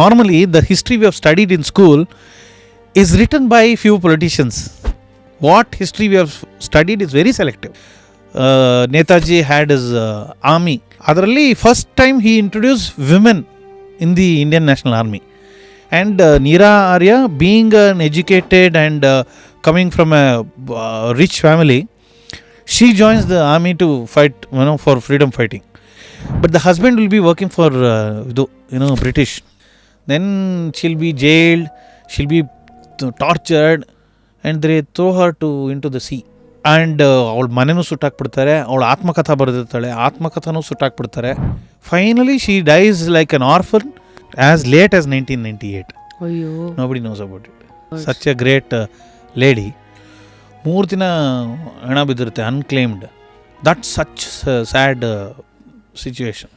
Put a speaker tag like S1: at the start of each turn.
S1: Normally, the history we have studied in school is written by few politicians. What history we have studied is very selective. Netaji had his army. Adaralli first time he introduced women in the Indian National Army. And Neera Arya, being an educated and coming from a rich family, she joins the army to fight, for freedom fighting. But the husband will be working for, British. Then she'll be jailed, she'll be tortured, and they throw her into the sea. And ಅವಳ ಮನೆನೂ ಸುಟ್ಟಾಕ್ಬಿಡ್ತಾರೆ, ಅವಳ ಆತ್ಮಕಥಾ ಬರೆದಿರ್ತಾಳೆ, ಆತ್ಮಕಥಾನೂ ಸುಟ್ಟಾಕ್ಬಿಡ್ತಾರೆ. Finally she dies like an orphan as late as 1998.
S2: ಅಯ್ಯೋ,
S1: nobody knows about it. Such a great lady. 3 ದಿನ ಹೆಣ ಬಿದ್ದಿರುತ್ತೆ unclaimed. That such sad situation.